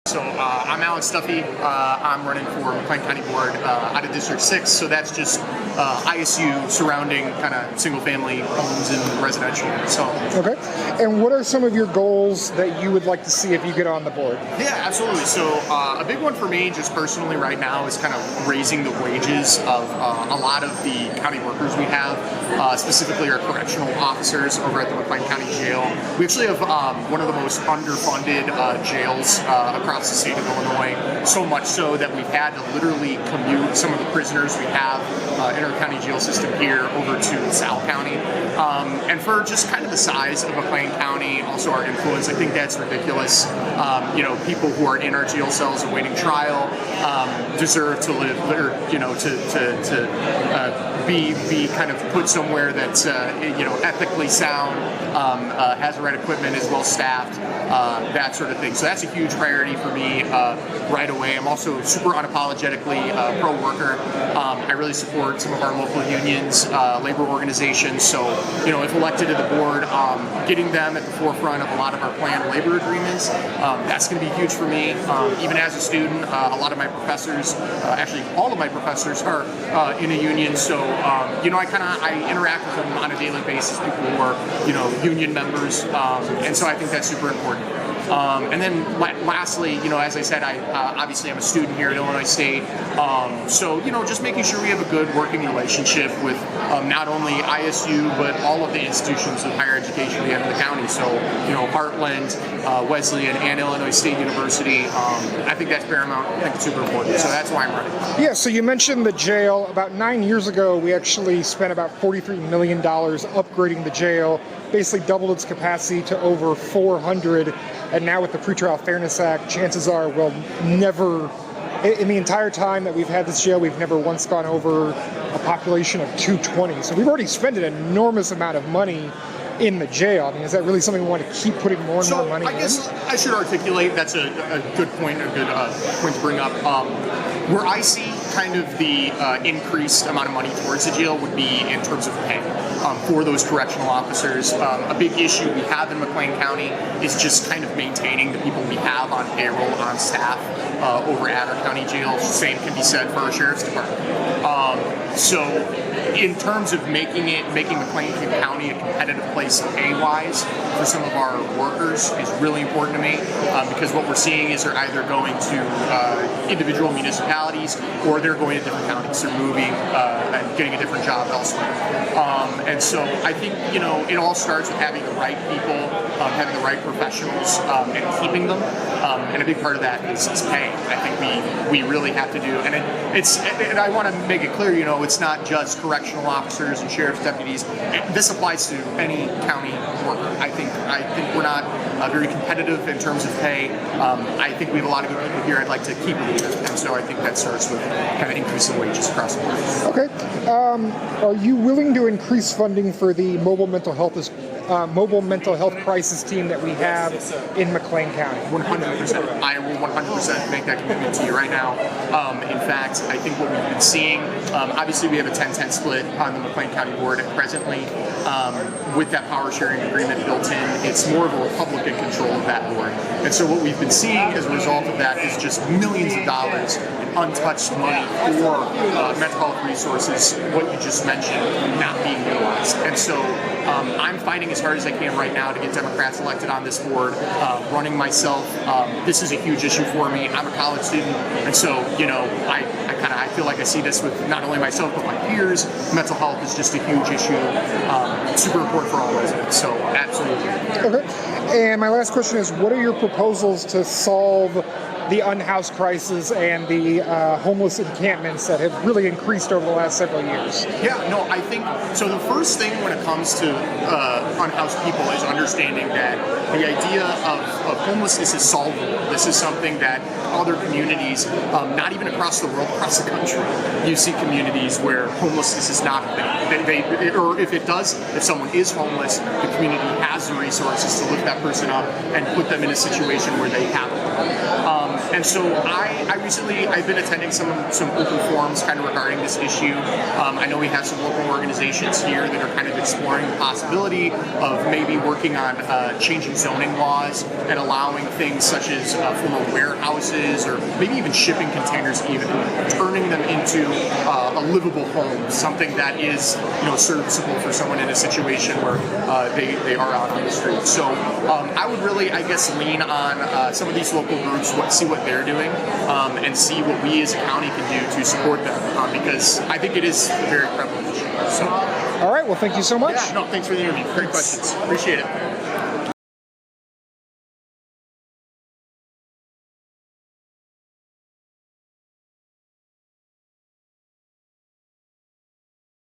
So I'm Alex Duffy. I'm running for McLean County Board out of District 6, so that's just ISU surrounding kind of single-family homes and residential. So. Okay. And what are some of your goals that you would like to see if you get on the board? Yeah, absolutely. So a big one for me, just personally right now, is kind of raising the wages of a lot of the county workers we have, specifically our correctional officers over at the McLean County Jail. We actually have one of the most underfunded jails across the state of Illinois, so much so that we've had to literally commute some of the prisoners we have in our county jail system here over to LaSalle County. And for just kind of the size of McLean County, also our influence, I think that's ridiculous. People who are in our jail cells awaiting trial deserve to live, or to be kind of put somewhere that's ethically sound, has the right equipment, is well staffed, that sort of thing. So that's a huge priority for me right away. I'm also super unapologetically pro-worker. I really support some of our local unions, labor organizations. So, if elected to the board, getting them at the forefront of a lot of our planned labor agreements, that's going to be huge for me. Even as a student, a lot of my professors, actually all of my professors are in a union. So, I interact with them on a daily basis, people who are, union members. And so I think that's super important. And then lastly, as I said, obviously I'm a student here at Illinois State. So, just making sure we have a good working relationship with not only ISU, but all of the institutions of higher education we have in the county. So, Heartland, Wesleyan, and Illinois State University. I think that's paramount. I think it's super important. So that's why I'm running. Yeah, so you mentioned the jail. About 9 years ago, we actually spent about $43 million upgrading the jail, basically doubled its capacity to over 400. And now with the Pretrial Fairness Act, chances are we'll never, in the entire time that we've had this jail, we've never once gone over a population of 220. So we've already spent an enormous amount of money in the jail. I mean, is that really something we want to keep putting more and more money in? I guess I should articulate, that's a good point, a good point to bring up. Where I see kind of the increased amount of money towards the jail would be in terms of pay for those correctional officers. A big issue we have in McLean County is just kind of maintaining the people we have on payroll, on staff over at our county jails. Same can be said for our sheriff's department. So in terms of making McLean County a competitive place pay-wise for some of our workers is really important to me, because what we're seeing is they're either going to individual municipalities or they're going to different counties. They're moving and getting a different job elsewhere. And so I think, it all starts with having the right people, having the right professionals, and keeping them. And a big part of that is pay. I think we really have to do, and and I want to make it clear, it's not just correctional officers and sheriff's deputies. This applies to any county worker. I think we're not very competitive in terms of pay. I think we have a lot of good people here. I'd like to keep them here, and so I think that starts with kind of increasing wages across the board. Okay. Are you willing to increase funding for the mobile mental health crisis team that we have in McLean County? 100%. I will 100% make that commitment to you right now. In fact, I think what we've been seeing, obviously we have a 10-10 split on the McLean County Board presently. With that power sharing agreement built in, it's more of a Republican control of that board. And so what we've been seeing as a result of that is just millions of dollars in untouched money for mental health resources, what you just mentioned, not being utilized. And so I'm fighting as hard as I can right now to get Democrats elected on this board, running myself. This is a huge issue for me. I'm a college student, and so, I feel like I see this with not only myself, but my peers. Mental health is just a huge issue, super important for all residents, so absolutely. Okay, and my last question is, what are your proposals to solve the unhoused crisis and the homeless encampments that have really increased over the last several years? Yeah, no, I think, so the first thing when it comes to unhoused people is understanding that the idea of homelessness is solvable. This is something that other communities, not even across the world, across the country, you see communities where homelessness is not a thing. Or if it does, if someone is homeless, the community has the resources to lift that person up and put them in a situation where they have it. And so I've been attending some open forums kind of regarding this issue. I know we have some local organizations here that are kind of exploring the possibility of maybe working on changing zoning laws and allowing things such as former warehouses or maybe even shipping containers, even turning them into a livable home, something that is serviceable for someone in a situation where they are out on the street. So I would really, I guess, lean on some of these local groups, see what they're doing, and see what we as a county can do to support them, because I think it is a very prevalent issue. So, all right, well, thank you so much. Yeah, no, thanks for the interview. Great questions. Appreciate it.